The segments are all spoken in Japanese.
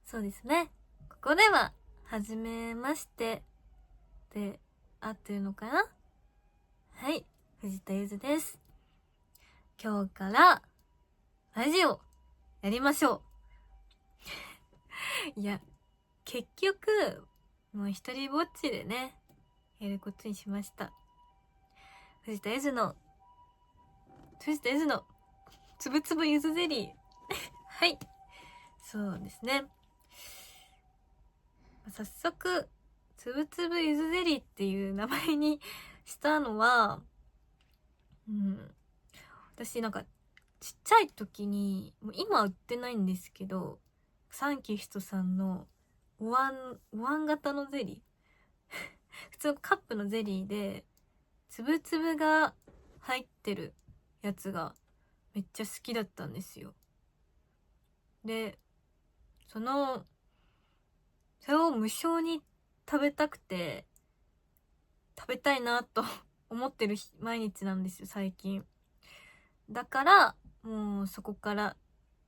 そうですね。ここでは、はじめましてで合ってるのかな？はい、藤田ゆずです。今日からラジオやりましょう。いや、結局もう一人ぼっちでね、やることにしました。藤田ゆずのつぶつぶゆずゼリー。はい、そうですね。早速つぶつぶゆずゼリーっていう名前にしたのは、私なんかちっちゃい時に、もう今売ってないんですけど、サンキストさんのお椀型のゼリー普通のカップのゼリーでつぶつぶが入ってるやつがめっちゃ好きだったんですよ。で、それを無償に食べたくて、食べたいなと思ってる毎日なんですよ、最近。だからもうそこから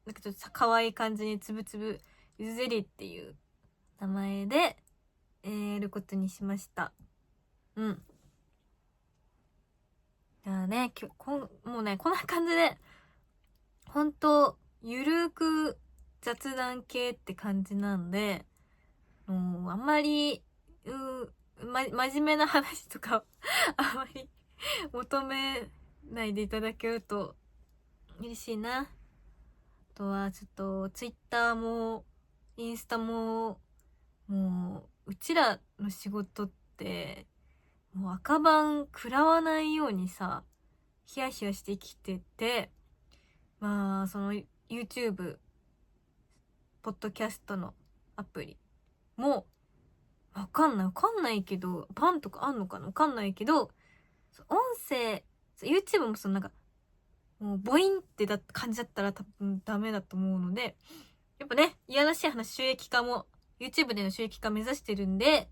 なんかちょっと可愛い感じにつぶつぶゆずゼリーっていう名前で、やることにしました。だからね、もうね、こんな感じで本当ゆるーく雑談系って感じなんで、もうあんまり真面目な話とかあんまり求めないでいただけると嬉しいな。あとはちょっとツイッターもインスタも、もううちらの仕事ってもう赤番食らわないようにさ、ヒヤヒヤして生きてて、まあその YouTube、ポッドキャストのアプリもわかんないけど、パンとかあんのかな、わかんないけど、音声 YouTube もそのなんかもうボインって感じだったら多分ダメだと思うので、やっぱね、いやらしい話、収益化も YouTube での収益化目指してるんで、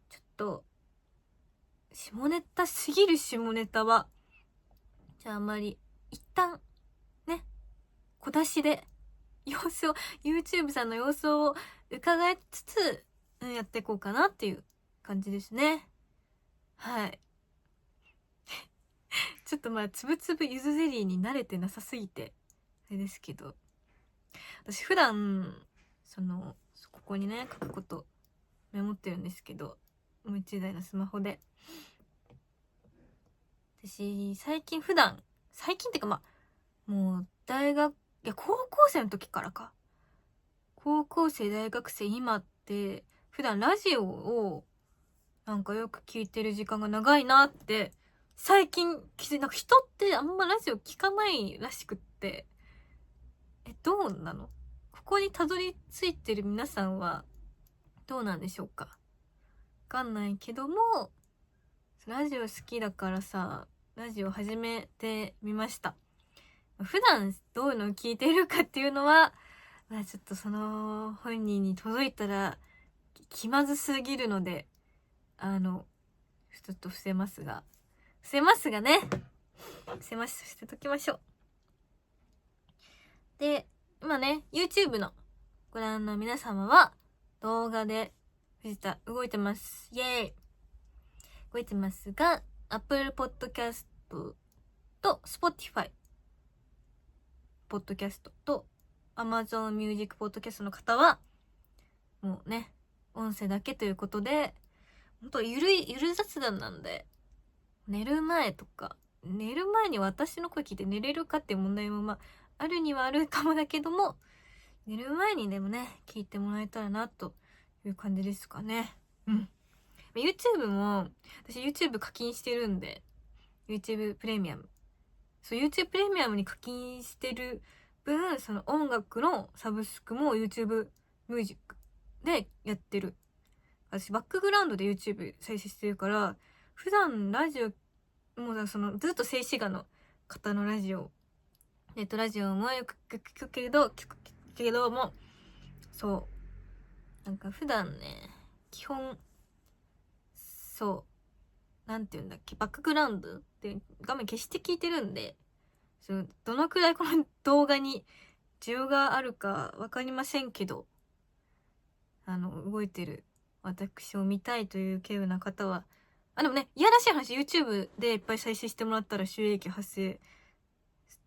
ちょっと下ネタすぎる下ネタはじゃああんまり一旦ね、小出しで様子を YouTube さんの様子を伺いつつ、やっていこうかなっていう感じですね。はい。ちょっとまあつぶつぶゆずゼリーに慣れてなさすぎてあれですけど、私普段ここにね書くことメモってるんですけど、もう一台のスマホで、私最近ってかまあもう高校生の時からか、高校生大学生今って普段ラジオをなんかよく聞いてる時間が長いなって最近気づいて、なんか人ってあんまラジオ聞かないらしくって、どうなの？ここにたどり着いてる皆さんはどうなんでしょうか？わかんないけども、ラジオ好きだからさ、ラジオ始めてみました。普段どういうのを聞いているかっていうのは、まあちょっとその本人に届いたら気まずすぎるので、ちょっと伏せますがね。伏せしてときましょう。で、今ね、YouTube のご覧の皆様は、動画で藤田動いてます。イエーイ。動いてますが、Apple Podcast と Spotify Podcast と Amazon Music Podcast の方は、もうね、音声だけということで、ほんとゆる雑談なんで、寝る前に私の声聞いて寝れるかっていう問題もまああるにはあるかもだけども、寝る前にでもね聞いてもらえたらなという感じですかね。YouTube も私 YouTube 課金してるんで、 YouTube プレミアム、YouTube プレミアムに課金してる分、その音楽のサブスクも YouTube ミュージックでやってる。私バックグラウンドで YouTube 再生してるから、普段ラジオもうずっと静止画の方のラジオ、ネットラジオもよく聞くけども、そうなんか普段ね、基本なんていうんだっけ、バックグラウンドって画面消して聞いてるんで、どのくらいこの動画に需要があるかわかりませんけど、動いてる私を見たいという稀有な方は、でもね、いやらしい話、YouTube でいっぱい再生してもらったら収益発生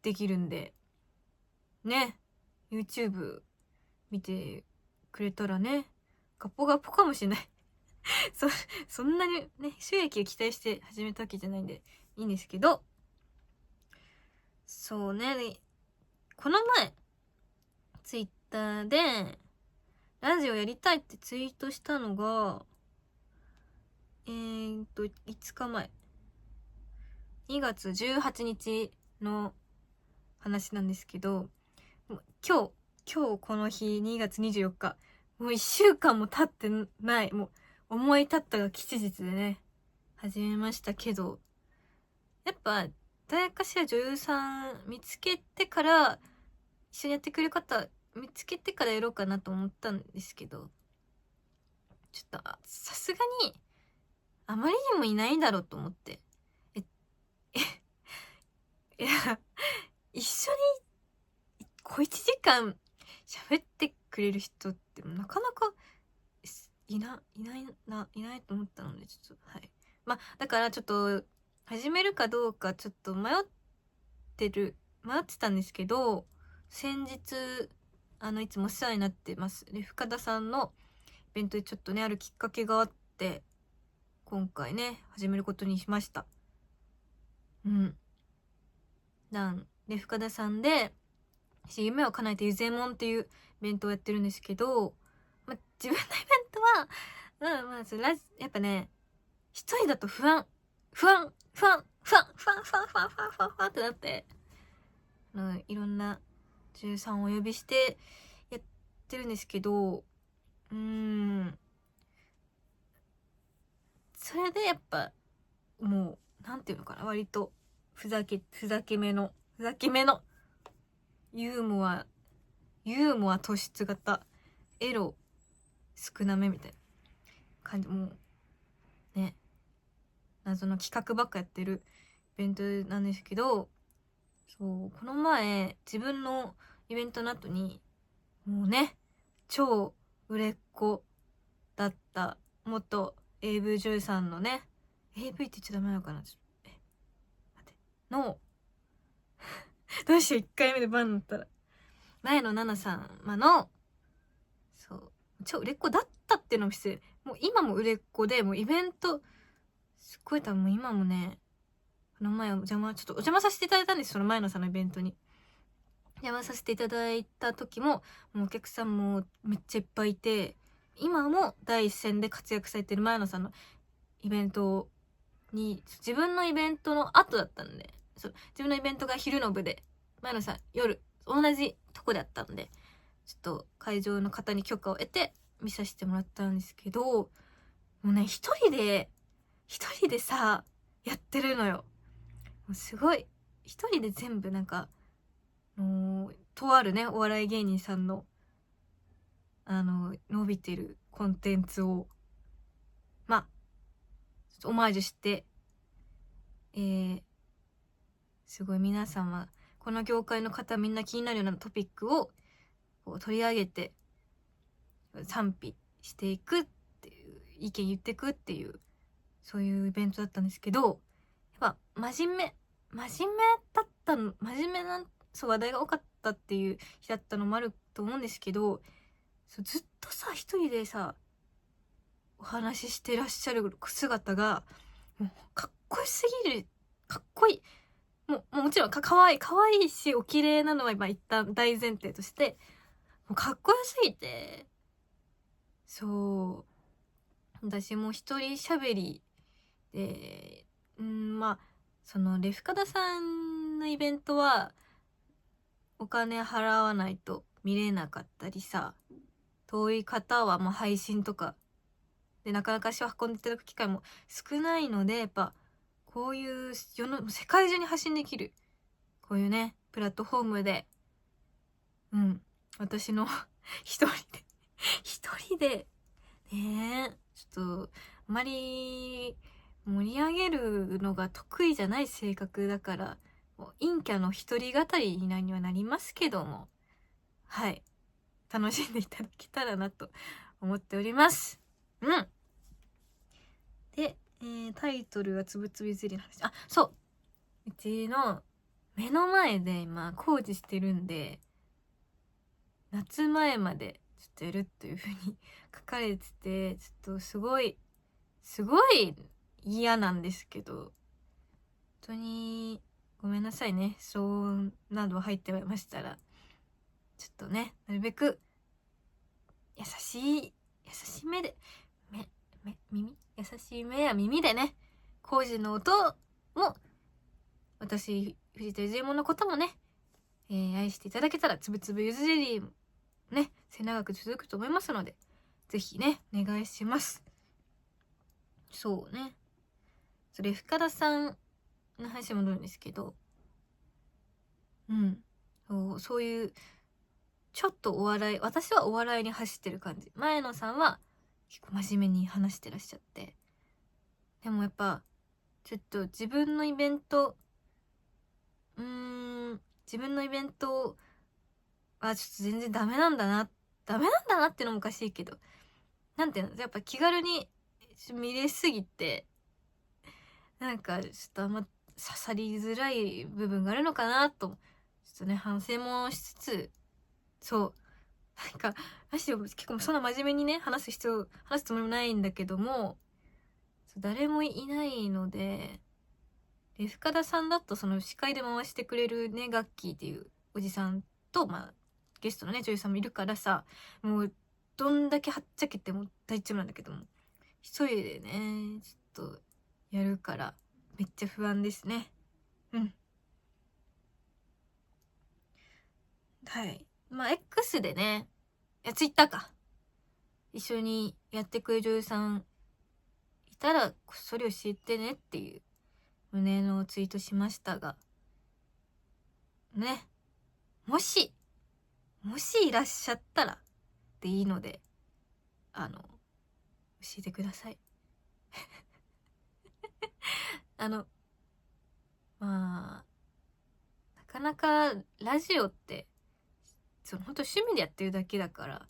できるんで、ね、YouTube 見てくれたらね、ガポガポかもしれない。そんなにね、収益を期待して始めたわけじゃないんで、いいんですけど、そうね、この前、Twitter で、ラジオやりたいってツイートしたのが、5日前。2月18日の話なんですけど、今日この日2月24日、もう1週間も経ってない、もう思い立ったが吉日でね、始めましたけど、やっぱ誰かしら女優さん見つけてから、一緒にやってくれる方見つけてからやろうかなと思ったんですけど、ちょっとさすがにあまりにもいないんだろうと思って、いや、一緒に小1時間喋ってくれる人ってなかなかいないと思ったので、ちょっと、はい。まあ、だからちょっと、始めるかどうかちょっと迷ってたんですけど、先日、いつもお世話になってます。で、深田さんのイベントでちょっとね、あるきっかけがあって、今回ね、始めることにしました。うん。で、深田さんで、夢を叶えてゆぜもんっていうイベントをやってるんですけど、自分のイベントは、やっぱね、一人だと不安ってなって、いろんな女優さんをお呼びしてやってるんですけど、それでやっぱ、もう、なんていうのかな、割と、ふざけめの、ユーモア突出型、エロ少なめみたいな感じ、もう、ね、謎の企画ばっかやってるイベントなんですけど、そう、この前、自分のイベントの後に、もうね、超売れっ子だった元 AV 女優さんのね、AV って言っちゃダメなのかな、待って、どうしよう、1回目でバンになったら。前野奈々様の、そう、超売れっ子だったっていうのも失礼。もう今も売れっ子で、もうイベント、すっごい多分今もね、この前ちょっとお邪魔させていただいたんです、その前野さんのイベントに。邪魔させていただいた時も、もうお客さんもめっちゃいっぱいいて、今も第一線で活躍されてる前野さんのイベントに、自分のイベントの後だったんで、自分のイベントが昼の部で、前野さん夜、同じとこであったんで、ちょっと会場の方に許可を得て見させてもらったんですけど、もうね、一人でさ、やってるのよ。もうすごい、一人で全部とあるね、お笑い芸人さんの、伸びてるコンテンツを、オマージュして、すごい皆様、この業界の方みんな気になるようなトピックをこう取り上げて、賛否していくっていう、意見言っていくっていう、そういうイベントだったんですけど、やっぱ真面目な、そう、話題が多かったっていう日だったのもあると思うんですけど、ずっとさ、一人でさ、お話ししてらっしゃる姿が、もうかっこよすぎる。かっこいい。もうもちろんかわいいし、お綺麗なのは一旦大前提として、もうかっこよすぎて、そう、私も一人喋りで、そのレフカダさんのイベントは、お金払わないと見れなかったりさ、遠い方は配信とかでなかなか足を運んでいただく機会も少ないので、やっぱこういう世界中に発信できるこういうねプラットフォームで、私の一人でね、ちょっとあまり盛り上げるのが得意じゃない性格だから、陰キャの一人語りにはなりますけども、はい、楽しんでいただけたらなと思っております。で、タイトルはつぶつぶ譲りの話。そう、うちの目の前で今工事してるんで、夏前までちょっとやるという風に書かれてて、ちょっとすごい嫌なんですけど、本当にごめんなさいね。騒音など入ってましたら、ちょっとね、なるべく優しい目で、優しい目や耳でね、工事の音も、私、藤田譲右衛門のこともね、愛していただけたら、つぶつぶゆずゼリーもね、末永く続くと思いますので、ぜひね、お願いします。そうね。それ、深田さんの話も戻るんですけど、そういう、ちょっと私はお笑いに走ってる感じ。前野さんは結構真面目に話してらっしゃって。でもやっぱ、ちょっと自分のイベントはちょっと全然ダメなんだなってのもおかしいけど、なんていうの、やっぱ気軽に見れすぎて、なんかちょっとあんま刺さりづらい部分があるのかなと、ちょっとね、反省もしつつ、そう。なんか、結構そんな真面目にね、話すつもりもないんだけども、誰もいないので、深田さんだとその司会で回してくれるね、ガッキーっていうおじさんと、ゲストのね、女優さんもいるからさ、もう、どんだけはっちゃけても大丈夫なんだけども、一人でね、ちょっと、やるから、めっちゃ不安ですね。はい。X でね、Twitter か。一緒にやってくれる女優さんいたら、こっそり教えてねっていう胸のツイートしましたが、ね。もしいらっしゃったらでいいので、教えてください。なかなかラジオって、本当趣味でやってるだけだから、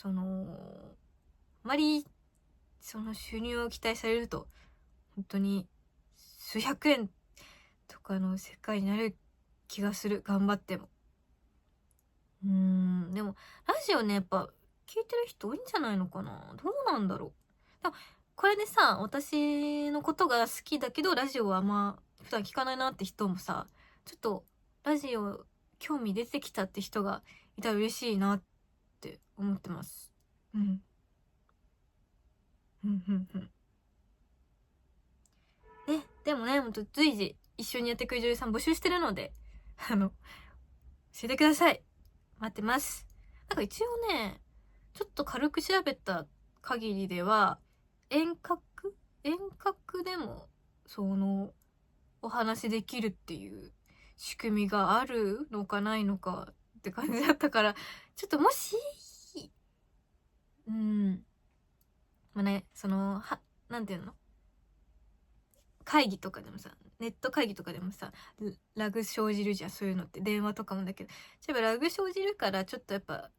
あまり、収入を期待されると、本当に、数百円とかの世界になる気がする。頑張っても。でも、ラジオね、やっぱ、聞いてる人多いんじゃないのかな。どうなんだろう。でもこれでさ、私のことが好きだけど、ラジオは普段聞かないなって人もさ、ちょっと、ラジオ、興味出てきたって人がいたら嬉しいなって思ってます。ね、でもね、ほんと随時一緒にやってくれる女優さん募集してるので、教えてください。待ってます。なんか一応ね、ちょっと軽く調べた限りでは、遠隔でも、お話できるっていう仕組みがあるのかないのかって感じだったから、ちょっともし、ね、なんていうの？会議とかでもさ、ネット会議とかでもさ、ラグ生じるじゃん、そういうのって。電話とかもだけど。例えばラグ生じるから、ちょっとやっぱ、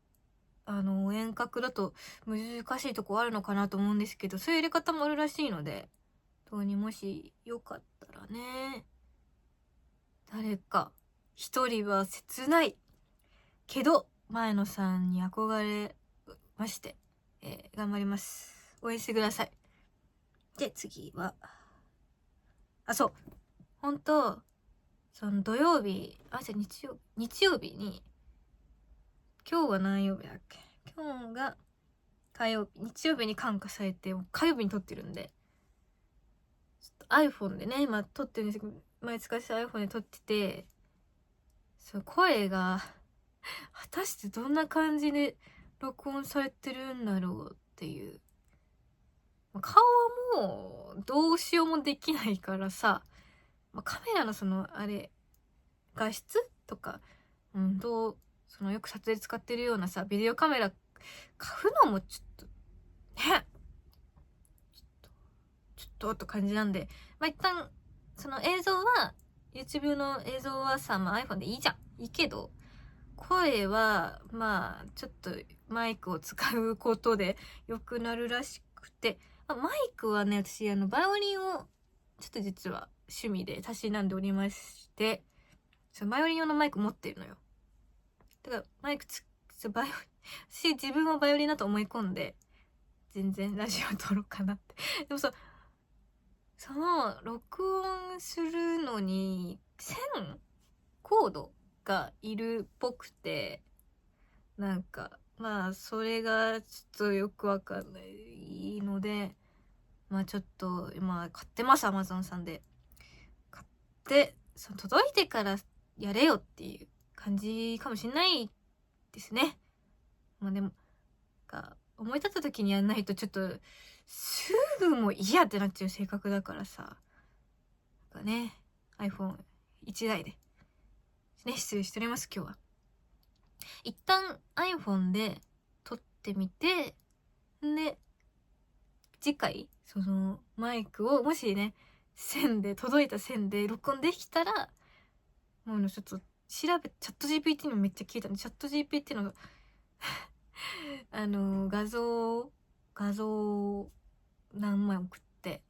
遠隔だと難しいとこあるのかなと思うんですけど、そういうやり方もあるらしいので、もしよかったらね、誰か一人は切ないけど前野さんに憧れまして、頑張ります。応援してください。で、次はそう、本当土曜日、日曜日に、今日は何曜日だっけ？今日が火曜日、日曜日に感化されて、火曜日に撮ってるんで、ちょっと iPhone でね、今撮ってるんですけど、前使ってた iPhone で撮ってて、声が、果たしてどんな感じで録音されてるんだろうっていう。顔はもう、どうしようもできないからさ、カメラの画質とか、よく撮影使ってるようなさ、ビデオカメラ買うのもちょっと、ね、ちょっとって感じなんで、一旦、映像は、YouTube の映像はさ、iPhone でいいじゃん。いいけど、声はまあちょっとマイクを使うことで良くなるらしくて、マイクはね、私バイオリンをちょっと実は趣味でたしなんでおりまして、バイオリン用のマイク持ってるのよ。だからマイク私自分をバイオリンだと思い込んで全然ラジオ撮ろうかなってでもその録音するのに1000コードがいるっぽくて、なんかまあそれがちょっとよくわかんないので、まあちょっと今買ってます、Amazon さんで買って、届いてからやれよっていう感じかもしんないですね。まあでも思い立った時にやんないとちょっとすぐもう嫌ってなっちゃう性格だからさ、なんかね iPhone1 台でね、失礼しております。今日は一旦 iPhone で撮ってみて、で次回そのマイクをもしね届いた線で録音できたら、もうちょっとチャット GPT にもめっちゃ聞いたの。チャット GPT の画像何枚送って、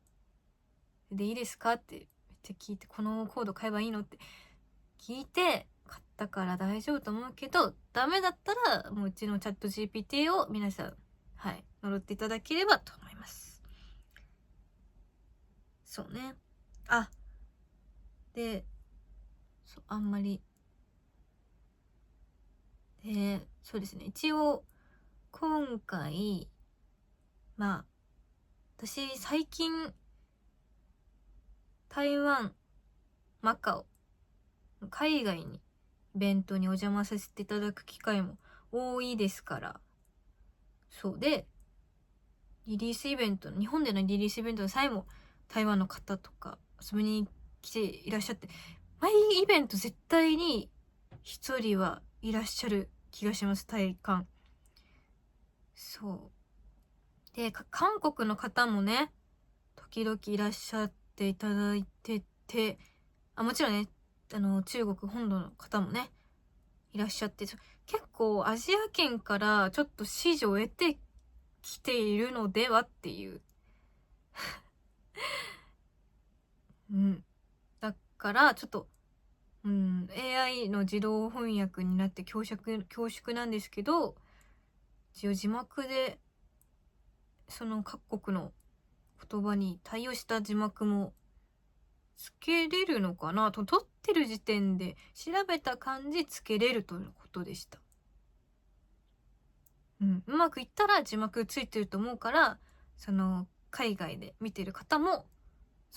でいいですかってめっちゃ聞いて、このコード買えばいいのって聞いて買ったから大丈夫と思うけど、ダメだったらもううちのチャット GPT を皆さん呪っていただければと思います。そうね。であんまりそうですね、一応今回私最近台湾、マカオ、海外にイベントにお邪魔させていただく機会も多いですから、そうで日本でのリリースイベントの際も台湾の方とか遊びに来ていらっしゃって、毎イベント絶対に一人はいらっしゃる気がします、体感。そうで韓国の方もね時々いらっしゃっていただいてて、もちろんね中国本土の方もねいらっしゃって、結構アジア圏からちょっと支持を得てきているのではっていうだからちょっとAI の自動翻訳になって恐縮なんですけど、一応字幕でその各国の言葉に対応した字幕もつけれるのかなと、撮ってる時点で調べた感じつけれるということでした。うまくいったら字幕ついてると思うから、その海外で見てる方も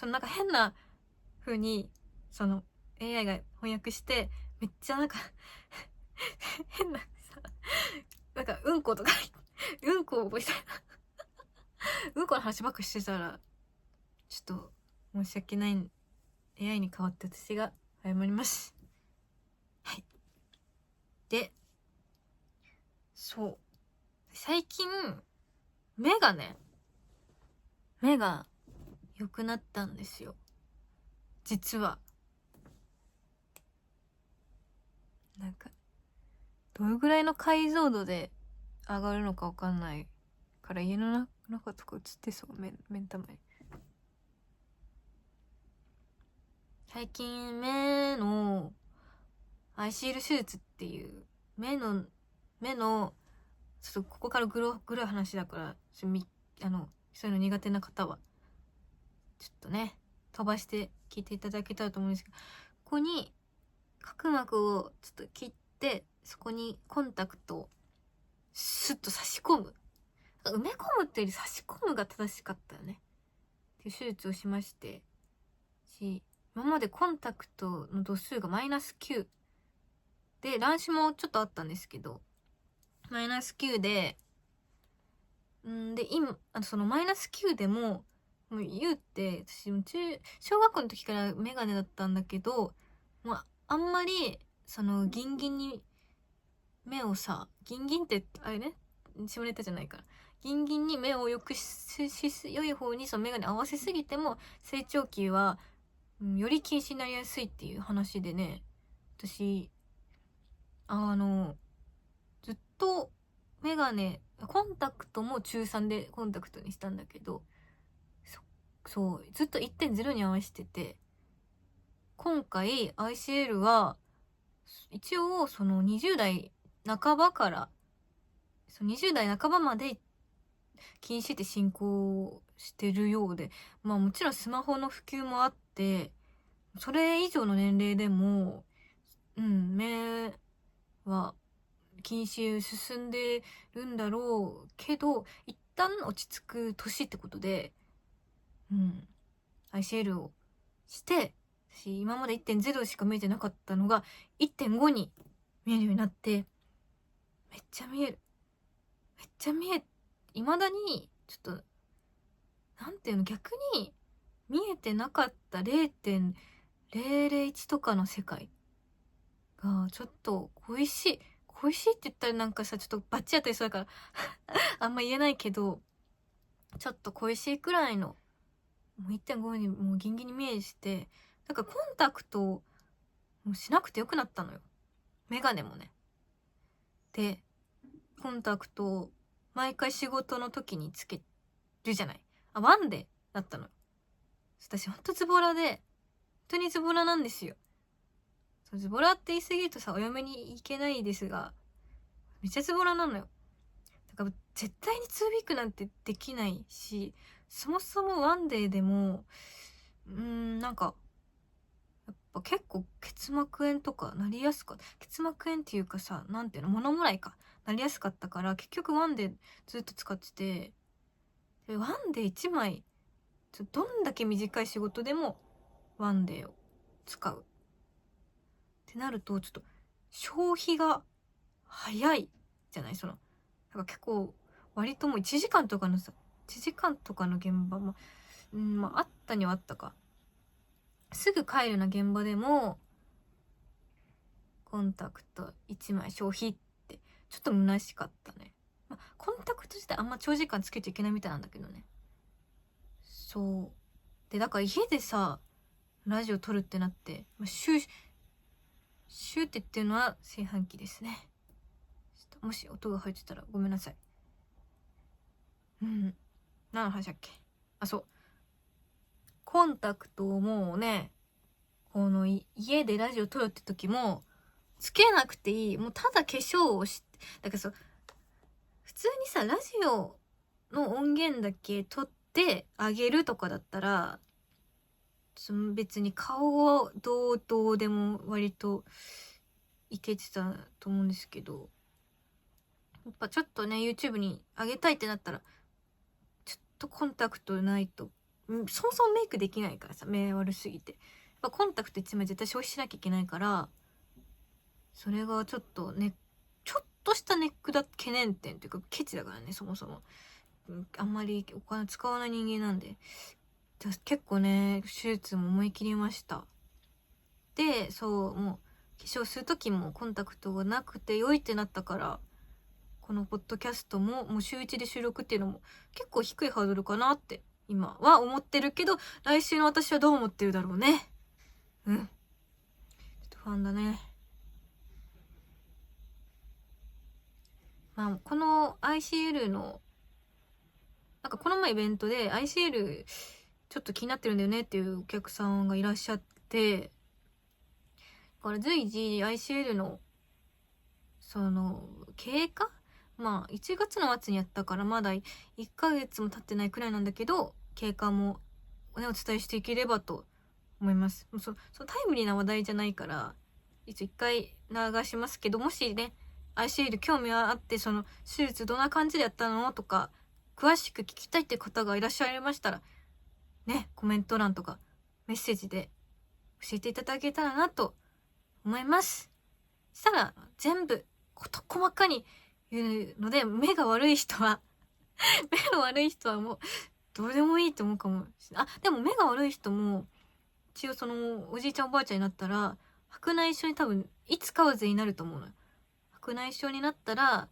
なんか変な風にAI が翻訳してめっちゃなんか変なさ、なんかうんことかうんこを覚えたいうんこの話ばっかしてたらちょっと申し訳ない。 AI に代わって私が謝ります。で最近目が良くなったんですよ、実は。なんかどれぐらいの解像度で上がるのかわかんないから家の中とか映ってそう、目ん玉に。最近目のアイシール手術っていう目のちょっとここからグロい話だからそういうの苦手な方はちょっとね飛ばして聞いていただけたらと思うんですけど、ここに角膜をちょっと切って、そこにコンタクトをスッと差し込む、埋め込むっていうより差し込むが正しかったよねっていう手術をしまして、今までコンタクトの度数が-9で乱視もちょっとあったんですけど、-9で今その-9でもう言うって私小学校の時からメガネだったんだけど、もうあんまりギンギンに目をギンギンってあれね下ネタじゃないから、ギンギンに目を良い方にメガネ合わせすぎても成長期は、より近視になりやすいっていう話でね、私ずっとメガネ、コンタクトも中3でコンタクトにしたんだけど、そうずっと 1.0 に合わせてて、今回 ICL は一応その20代半ばから20代半ばまで禁止って進行してるようで、まあもちろんスマホの普及もあって、それ以上の年齢でも目は禁止進んでるんだろうけど、一旦落ち着く年ってことでICL をして、私今まで 1.0 しか見えてなかったのが 1.5 に見えるようになって、めっちゃ見え、未だにちょっとなんていうの、逆に見えてなかった 0.001 とかの世界がちょっと恋しいって言ったらなんかさ、ちょっとバッチ当たりそうだからあんま言えないけど、ちょっと恋しいくらいのもう 1.5 にもうギンギンに見えして、なんかコンタクトもうしなくてよくなったのよ、メガネもね。でコンタクトを毎回仕事の時につけるじゃない。ワンデーだったの。私ほんとズボラで、本当にズボラなんですよ。ズボラって言い過ぎるとさ、お嫁に行けないですが、めっちゃズボラなのよ。だから絶対に2ウィークなんてできないし、そもそもワンデーでもなんかやっぱ結構結膜炎とかなりやすかった。結膜炎っていうかさ、なんていうの、物もらいかなりやすかったから、結局ワンデーずっと使ってて、でワンデー1枚どんだけ短い仕事でもワンデーを使うってなると、ちょっと消費が早いじゃない。なんか結構割ともう1時間とかの現場もまああったにはあったか。すぐ帰るような現場でもコンタクト1枚消費ってちょっと虚しかったね。まあ、コンタクト自体あんま長時間つけちゃいけないみたいなんだけどね。そうで、だから家でさラジオ撮るってなって、シューって言ってるのは炊飯器ですね。もし音が入ってたらごめんなさい。何の話だっけ。そう、コンタクトをもうね、この家でラジオ撮るって時もつけなくていい。もうただ化粧をして、だから普通にさラジオの音源だけ撮ってあげるとかだったら、別に顔をどうでも割といけてたと思うんですけど、やっぱちょっとね YouTube にあげたいってなったらちょっとコンタクトないと、そもそもメイクできないからさ、目悪すぎて。やっぱコンタクト1枚絶対消費しなきゃいけないから、それがちょっとね、ちょっとしたネックだ懸念点っていうかケチだからね、そもそも。あんまりお金使わない人間なんで。結構ね、手術も思い切りました。で、もう化粧する時もコンタクトがなくて良いってなったから、このポッドキャストももう週1で収録っていうのも結構低いハードルかなって今は思ってるけど、来週の私はどう思ってるだろうね。ちょっと不安だね。まあこの ICL のなんかこの前イベントで ICL ちょっと気になってるんだよねっていうお客さんがいらっしゃって、だから随時 ICL の経過、まあ1月の末にやったからまだ1ヶ月も経ってないくらいなんだけど、経過もねお伝えしていければと思います。タイムリーな話題じゃないから一回流しますけど、もしね ICL 興味があって、手術どんな感じでやったのとか詳しく聞きたいって方がいらっしゃいましたらね、コメント欄とかメッセージで教えていただけたらなと思います。したら全部事細かに言うので、目が悪い人はもうどうでもいいと思うかも。でも目が悪い人も一応おじいちゃんおばあちゃんになったら白内障に多分いつかは全員なると思うのよ。白内障になったら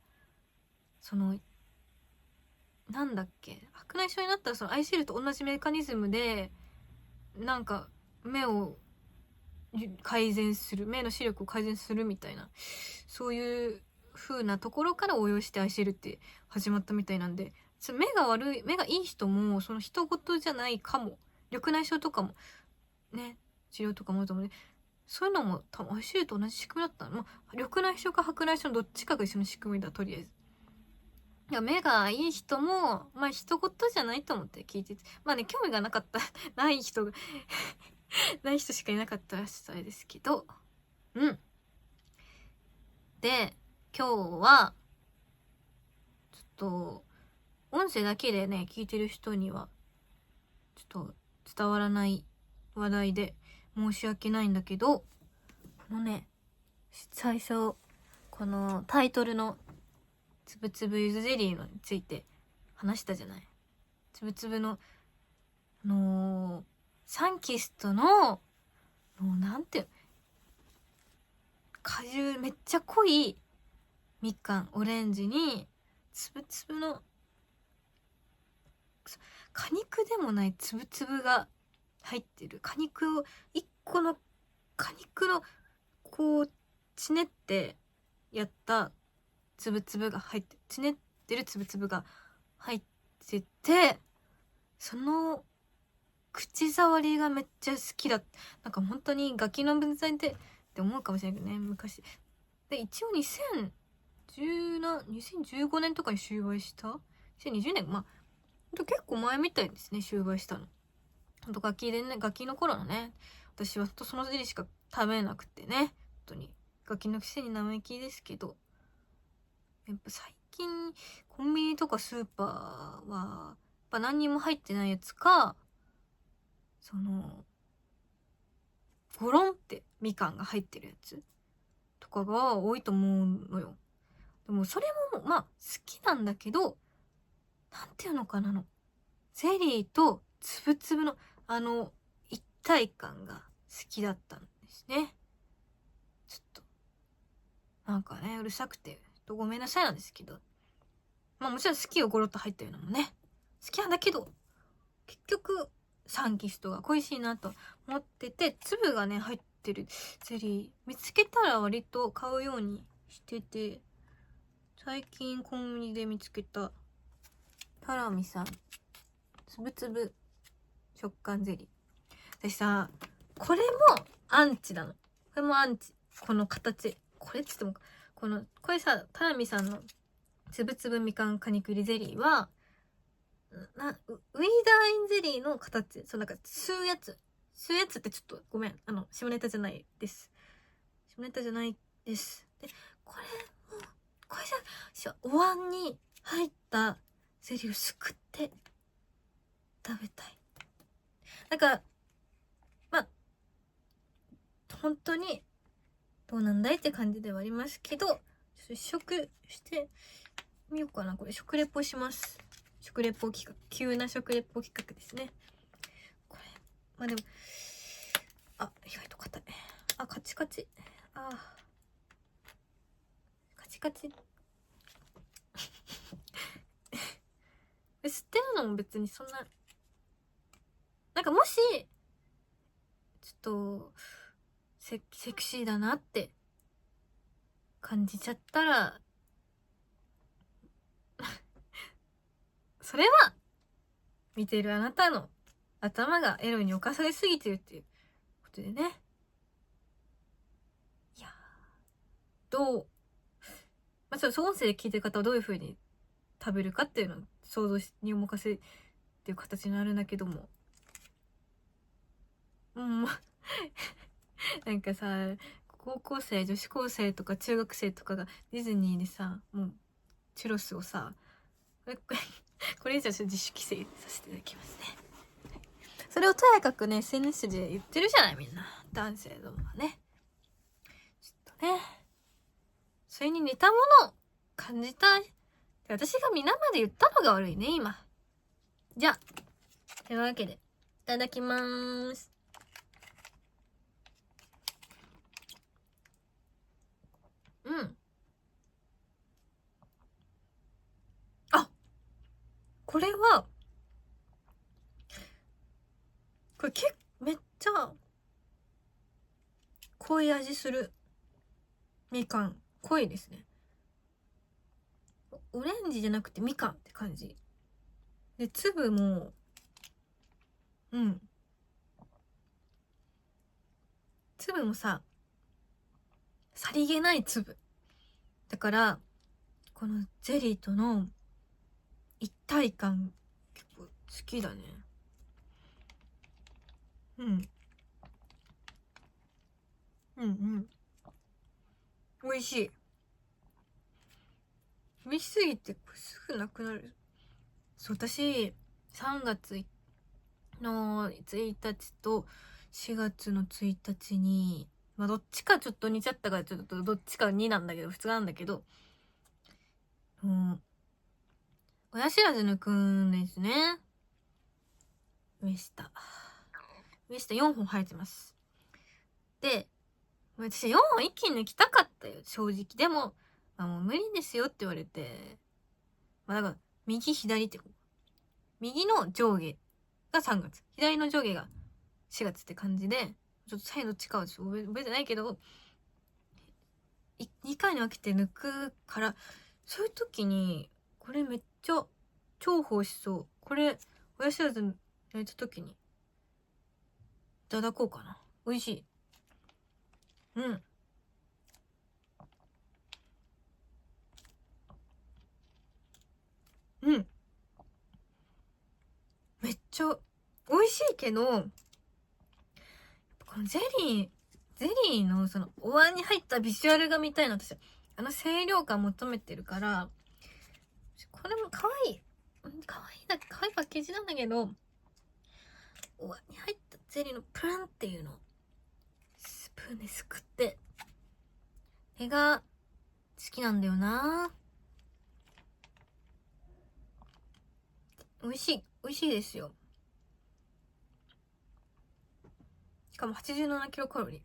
なんだっけ、白内障になったらアイシールと同じメカニズムでなんか目を改善する、目の視力を改善するみたいな、そういう風なところから応用して愛してるって始まったみたいなんで、目がいい人もその人事じゃないかも、緑内障とかもね、治療とかもあると思うね。そういうのも多分愛してると同じ仕組みだったの。まあ、緑内障か白内障のどっちかが一緒の仕組みだ、とりあえず。いや、目がいい人も、まあ、人事じゃないと思って聞いてて。まあね、興味がなかった、ない人がない人しかいなかったらしさですけど。うん。で、今日は、ちょっと、音声だけでね、聞いてる人には、ちょっと伝わらない話題で申し訳ないんだけど、最初、このタイトルのつぶつぶゆずゼリーのについて話したじゃない。つぶつぶの、サンキストの、なんて、果汁めっちゃ濃いみかん、オレンジに、つぶつぶの、果肉でもないつぶつぶが入ってる。果肉を、一個の果肉の、こう、ちねってやったつぶつぶが入って、ちねってるつぶつぶが入ってて、その口触りがめっちゃ好きだ。なんか本当にガキの文才って思うかもしれないけどね、昔。で、一応2015年とかに終売した ?2020 年、まあ、ほんと結構前みたいですね、終売したの。ほんとガキの頃のね、私はほんとそのゼリーしか食べなくてね、本当に。ガキのくせに生意気ですけど。やっぱ最近、コンビニとかスーパーは、やっぱ何にも入ってないやつか、ゴロンってみかんが入ってるやつとかが多いと思うのよ。でもそれもまあ好きなんだけど、なんていうのかなゼリーとつぶつぶの一体感が好きだったんですね。ちょっと、なんかね、うるさくて、ごめんなさいなんですけど。まあもちろん好きよ、ゴロッと入ってるのもね。好きなんだけど、結局、サンキストが恋しいなと思ってて、粒がね、入ってるゼリー、見つけたら割と買うようにしてて、最近コンビニで見つけた、タラミさん、つぶつぶ食感ゼリー。私さ、これもアンチなの。これもアンチ。この形。これっつっても、これさ、タラミさんのつぶつぶみかん果肉入りゼリーは、ウィーダーインゼリーの形。そう、なんか、吸うやつってちょっと、ごめん。下ネタじゃないです。下ネタじゃないです。で、これじゃ、お椀に入ったゼリーをすくって食べたい。だから、まあ、本当に、どうなんだいって感じではありますけど、ちょっと試食してみようかな。これ、食レポします。食レポ企画。急な食レポ企画ですね。これ。まあでも、意外と硬い。カチカチ。カチカチ。吸ってるのも別にそんな、なんかもし、ちょっと、セクシーだなって感じちゃったら、それは、見てるあなたの頭がエロに侵されすぎてるっていうことでね。いやまあ、ちょっと音声で聞いてる方はどういう風に食べるかっていうのを想像にお任せっていう形になるんだけども。なんかさ、高校生、女子高生とか中学生とかがディズニーでさ、もう、チュロスをさ、これ以上自主規制させていただきますね。それをとやかくね、SNS で言ってるじゃない、みんな。男性どもはね。ちょっとね、それに似たものを感じたい。私が皆まで言ったのが悪いね、今。じゃあ、というわけで、いただきまーす。これは、めっちゃ、濃い味するみかん。濃いですね。オレンジじゃなくてみかんって感じで、粒も粒もさりげない粒だから、このゼリーとの一体感結構好きだね。美味しい。美味しすぎてすぐなくなる。そう、私3月の1日と4月の1日に、どっちかちょっと似ちゃったから、ちょっとどっちか2なんだけど、普通なんだけど、親知らず抜くんですね。上下4本生えてます。で、私4本一気に抜きたかったよ、正直。でも、もう無理ですよって言われて、だから右左って右の上下が3月、左の上下が4月って感じで、ちょっと最後どっちかはちょっと覚えてないけど、2回に分けて抜くから、そういう時にこれめっちゃ重宝しそう。これ親知らず抜いた時にいただこうかな。美味しい。めっちゃ美味しいけど、このゼリーのそのお椀に入ったビジュアルが見たいの。私清涼感求めてるから、これも可愛いパッケージなんだけど、お椀に入ったゼリーのプランっていうのをスプーンですくって、これが好きなんだよな。美味しいですよ。しかも87キロカロリー。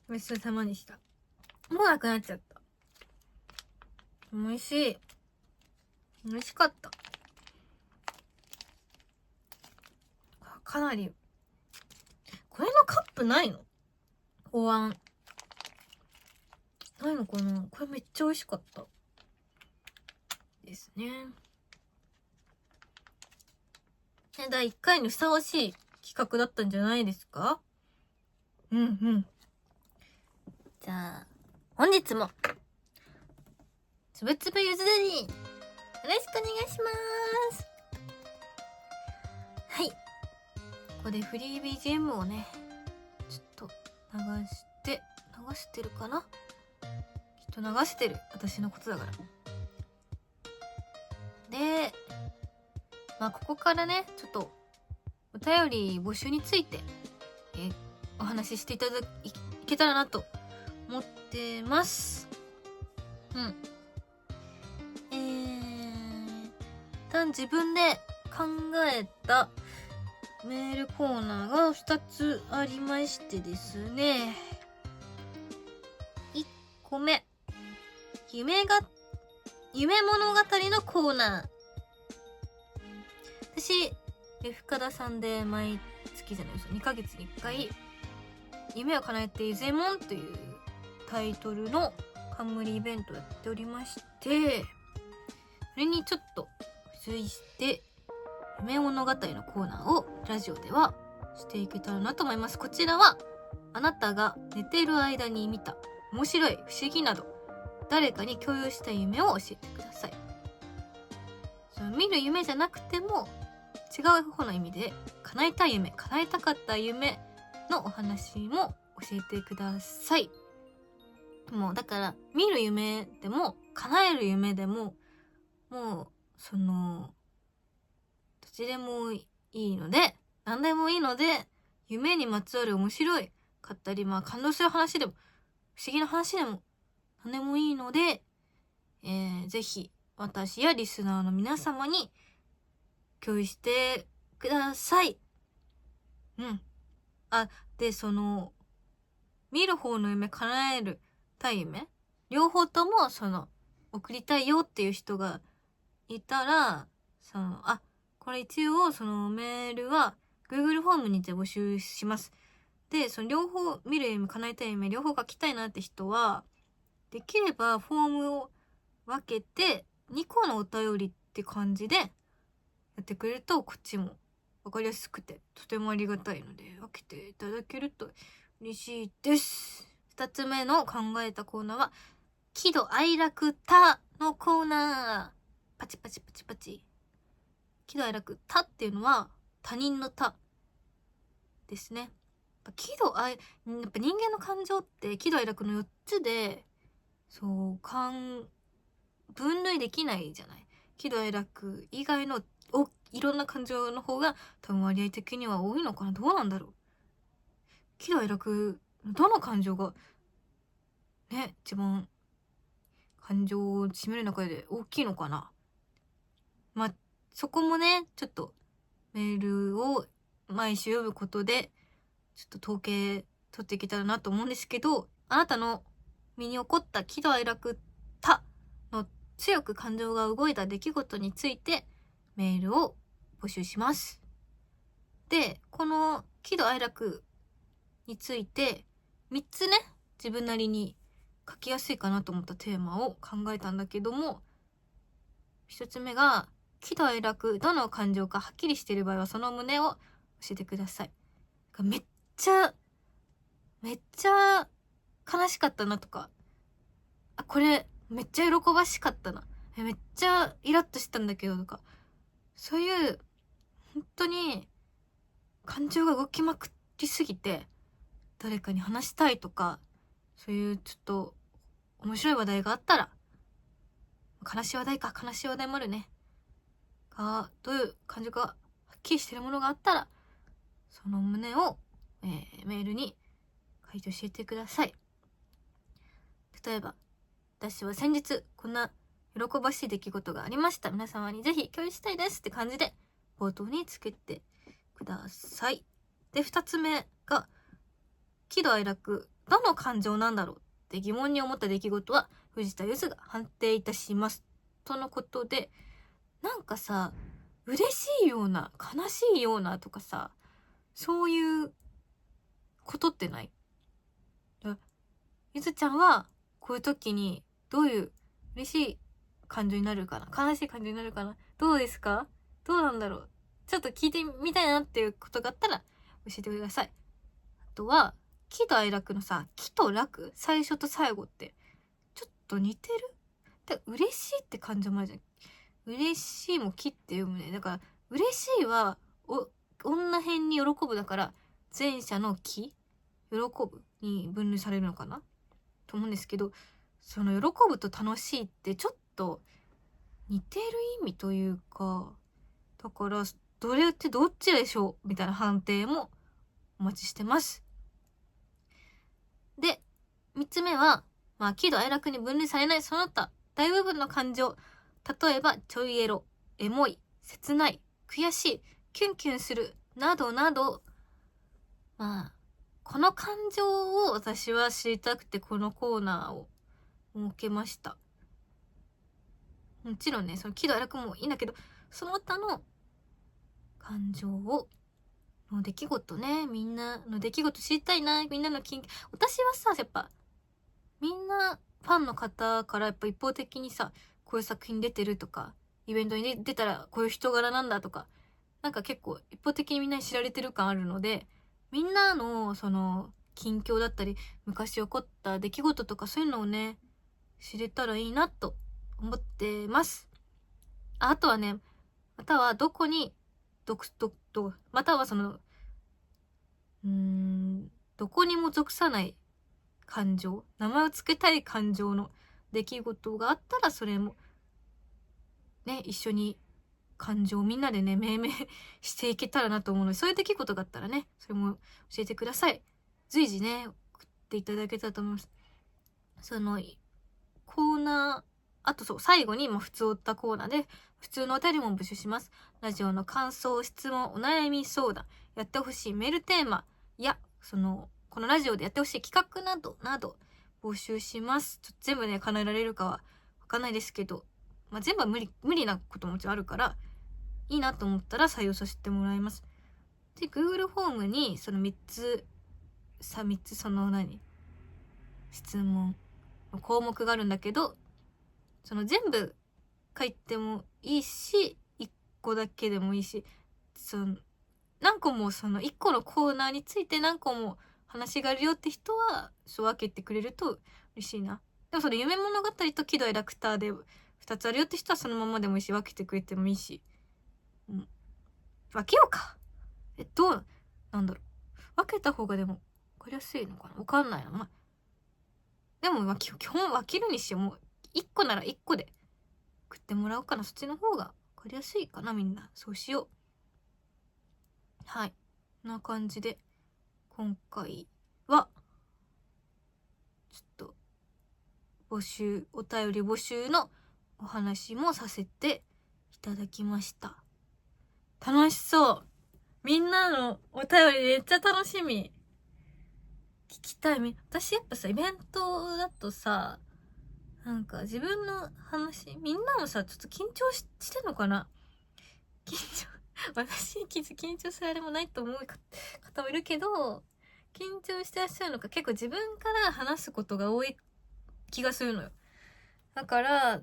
ごちそうさまでした。もうなくなっちゃった。美味しい。美味しかった。かなり。これのカップないの？お椀。ないのかな？これめっちゃ美味しかった。ですね。第1回にふさわしい企画だったんじゃないですか？じゃあ、本日も、つぶつぶゆずでに、よろしくお願いします。はい。ここでフリー BGM をね、ちょっと流してるかな？きっと流してる。私のことだから。で、ここからね、ちょっと、お便り募集について、お話ししていけたらなと思ってます。自分で考えたメールコーナーが2つありましてですね。1個目、夢物語のコーナー。私、深田さんで毎月じゃないですよ、2ヶ月に1回、夢を叶えてゆぜもんというタイトルの冠イベントをやっておりまして、それにちょっと付随して夢物語のコーナーをラジオではしていけたらなと思います。こちらはあなたが寝ている間に見た面白い、不思議など誰かに共有した夢を教えてください。その見る夢じゃなくても違う方の意味で叶えたい夢、叶えたかった夢のお話も教えてください。もうだから見る夢でも叶える夢でももうどっちでもいいので、何でもいいので、夢にまつわる面白いかったり、感動する話でも不思議な話でも何でもいいので、ぜひ私やリスナーの皆様に共有してください。で見る方の夢叶えるたい夢、両方とも送りたいよっていう人がいたら、これ一応そのメールは Google フォームにて募集します。で、その両方見る夢叶えたい夢両方書きたいなって人は、できればフォームを分けて2個のお便りって感じでやってくれると、こっちも分かりやすくてとてもありがたいので、分けていただけると嬉しいです。2つ目の考えたコーナーは喜怒哀楽他のコーナー。パチパチパチパチ。喜怒哀楽他っていうのは他人の他ですね。やっぱ人間の感情って喜怒哀楽の4つで分類できないじゃない。喜怒哀楽以外のいろんな感情の方が多分割合的には多いのかな。どうなんだろう。喜怒哀楽どの感情がね一番感情を占める中で大きいのかな。そこもねちょっとメールを毎週読むことでちょっと統計取っていけたらなと思うんですけど、あなたの身に起こった喜怒哀楽他の強く感情が動いた出来事についてメールを募集します。で、この喜怒哀楽について3つね、自分なりに書きやすいかなと思ったテーマを考えたんだけども、1つ目が喜怒哀楽どの感情かはっきりしている場合はその旨を教えてください。めっちゃ悲しかったなとか、これめっちゃ喜ばしかったな、めっちゃイラッとしたんだけどとか、そういう本当に感情が動きまくりすぎて誰かに話したいとか、そういうちょっと面白い話題があったら、悲しい話題もあるねどういう感情がはっきりしてるものがあったらその旨を、メールに書いて教えてください。例えば、私は先日こんな喜ばしい出来事がありました。皆様にぜひ共有したいですって感じで冒頭につけてください。で、2つ目が喜怒哀楽どの感情なんだろうって疑問に思った出来事は藤田ゆずが判定いたしますとのことで、なんかさ、嬉しいような悲しいようなとかさ、そういうことってない？ゆずちゃんはこういう時にどういう嬉しい感情になるかな、悲しい感情になるかな、どうですか？どうなんだろう。ちょっと聞いてみたいなっていうことがあったら教えてください。あとは喜怒哀楽のさ、喜と楽最初と最後ってちょっと似てる？で、嬉しいって感情もあるじゃん。嬉しいも喜って読むね。だから嬉しいは女編に喜ぶだから前者の喜、喜ぶに分類されるのかなと思うんですけど、その喜ぶと楽しいってちょっと似てる意味というか、だからどれってどっちでしょうみたいな判定もお待ちしてます。で、3つ目は喜怒哀楽に分類されないその他大部分の感情、例えばちょいエロ、エモい、切ない、悔しい、キュンキュンするなどなど、この感情を私は知りたくてこのコーナーを設けました。もちろんね、その喜怒哀楽もいいんだけど、その他の感情をの出来事ね、みんなの出来事知りたいな、みんなの私はさ、やっぱみんなファンの方からやっぱ一方的にさ、こういう作品出てるとか、イベントに出たらこういう人柄なんだとか、なんか結構一方的にみんなに知られてる感あるので、みんなのその近況だったり昔起こった出来事とかそういうのをね知れたらいいなと思ってます。あとはね、またはどこにまたはそのどこにも属さない感情、名前を付けたい感情の出来事があったらそれもね一緒に感情をみんなでね命名していけたらなと思うので、そういう出来事があったらねそれも教えてください。随時ね送っていただけたらと思います。そのコーナー、あと最後に普通おったコーナーで普通のお便りも募集します。ラジオの感想、質問、お悩み相談、やってほしいメールテーマやここのラジオでやってほしい企画などなど募集します。ちょっと全部ね叶えられるかはわかんないですけど、全部は無理なことももちろんあるから、いいなと思ったら採用させてもらいます。で Google フォームにその3つその質問の項目があるんだけど、その全部書いてもいいし1個だけでもいいし、何個もその1個のコーナーについて何個も話があるよって人はそう分けてくれると嬉しいな。でもそれ夢物語と喜怒哀楽ターで2つあるよって人はそのままでもいいし、分けてくれてもいいし、分けようか。どうなんだろう、分けた方がでも分かりやすいのかな、分かんないな。でも基本分けるにしても1個なら1個で送ってもらおうかな。そっちの方が分かりやすいかな。みんなそうしよう。はい、こんな感じで今回はちょっとお便り募集のお話もさせていただきました。楽しそう。みんなのお便りめっちゃ楽しみ。聞きたい。私やっぱさ、イベントだとさ、なんか自分の話、みんなもさ、ちょっと緊張してんのかな。私緊張するあれもないと思う方もいるけど、緊張してらっしゃるのか、結構自分から話すことが多い気がするのよ。だから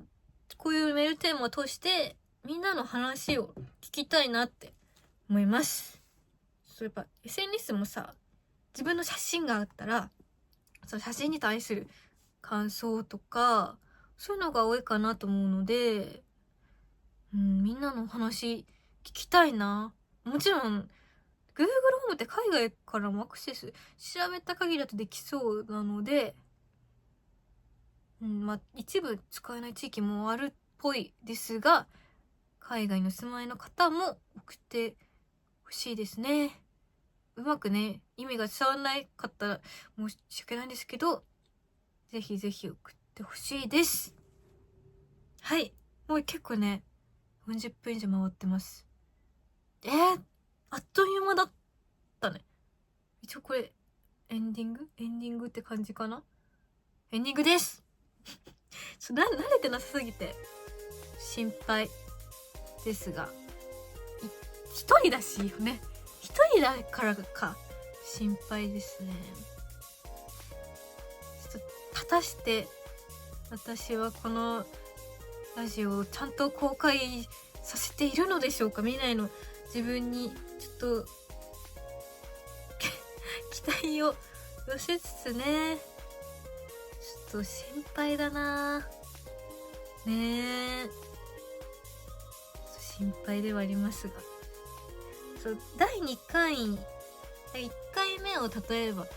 こういうメールテーマを通してみんなの話を聞きたいなって思います。そういえば SNS もさ、自分の写真があったらその写真に対する感想とかそういうのが多いかなと思うので、みんなの話聞きたいな。もちろん Google ホームって海外からもアクセス調べた限りだとできそうなので、一部使えない地域もあるっぽいですが、海外の住まいの方も送ってほしいですね。うまくね意味が伝わらないかったら申し訳ないんですけど、ぜひぜひ送ってほしいです。はい、もう結構ね40分以上回ってます。あっという間だったね。一応これエンディングって感じかな。エンディングです。慣れてなさすぎて心配ですが、一人だしね、一人だからか心配ですね。ちょっと果たして私はこのラジオをちゃんと公開させているのでしょうか。未来の自分にちょっと期待を寄せつつね、ちょっと心配だなね。心配ではありますが、第2回1回目を例えば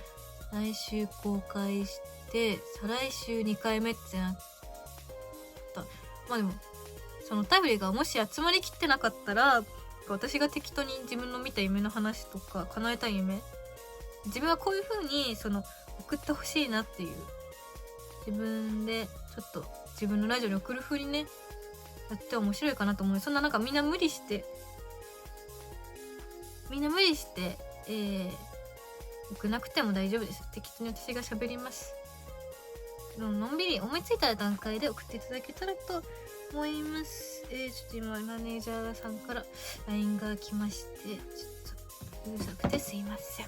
来週公開して再来週2回目ってなった。でもそのお便りがもし集まりきってなかったら、私が適当に自分の見た夢の話とか叶えたい夢、自分はこういう風に送ってほしいなっていう、自分でちょっと自分のラジオに送る風にねやって面白いかなと思う。そんなみんな無理して送なくても大丈夫です。適当に私が喋ります。のんびり思いついた段階で送っていただけたらと思います。ちょっと今マネージャーさんから LINE が来まして、ちょっとうるさくてすいません。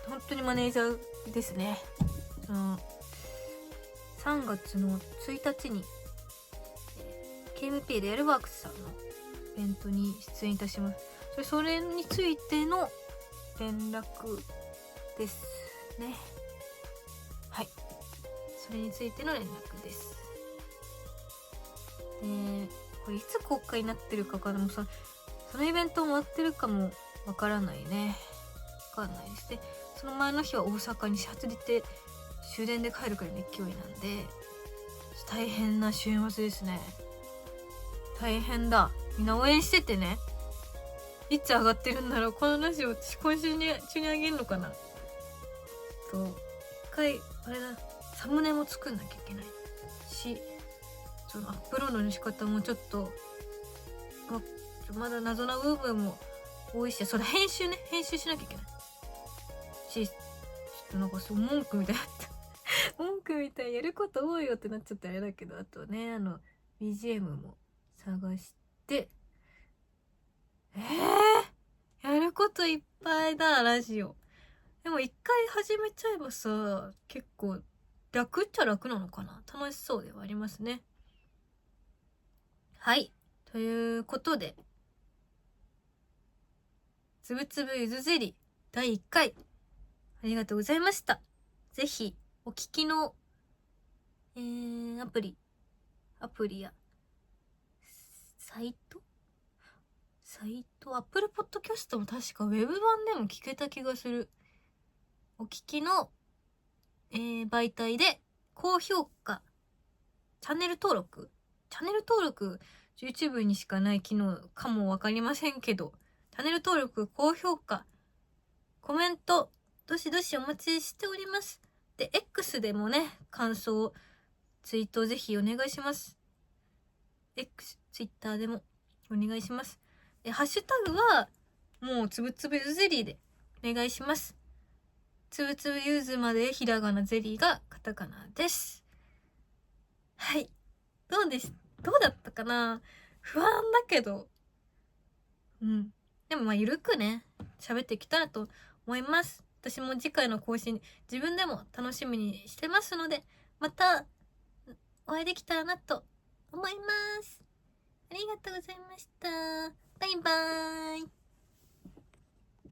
本当にマネージャーですね。3月の1日に KMP でエルワークスさんのイベントに出演いたします。それについての連絡ですね。はい、それについての連絡です。これいつ公開になってるかからもそのイベント終わってるかもわからないね。わかんないですね。その前の日は大阪に始発出て終電で帰るくらいの勢いなんで大変な週末ですね。大変だ。みんな応援しててね。いつ上がってるんだろうこのラジオ。今週中にあげるのかな。一回あれだ、サムネも作んなきゃいけないし、そのアップロードの仕方もちょっとまだ謎な部分も多いし、それ編集しなきゃいけないし、ちょっとなんかそう文句みたいになった文句みたいにやること多いよってなっちゃってあれだけど、あとねBGM も探して、やることいっぱいだラジオ。でも一回始めちゃえばさ、結構楽っちゃ楽なのかな。楽しそうではありますね。はい、ということで、つぶつぶゆずゼリー第1回ありがとうございました。ぜひお聞きの、アプリやサイト、Apple Podcast も確かウェブ版でも聞けた気がする。お聞きの、媒体で高評価、チャンネル登録 YouTube にしかない機能かもわかりませんけど、チャンネル登録、高評価、コメントどしどしお待ちしております。で X でもね、感想ツイートぜひお願いします。 Twitter でもお願いします。でハッシュタグはもうつぶつぶゆずゼリーでお願いします。つぶつぶゆずまでひらがな、ゼリーがカタカナです。はい、どうだったかな。不安だけど、でもまあゆるくね喋ってきたらと思います。私も次回の更新自分でも楽しみにしてますので、またお会いできたらなと思います。ありがとうございました。バイバーイ。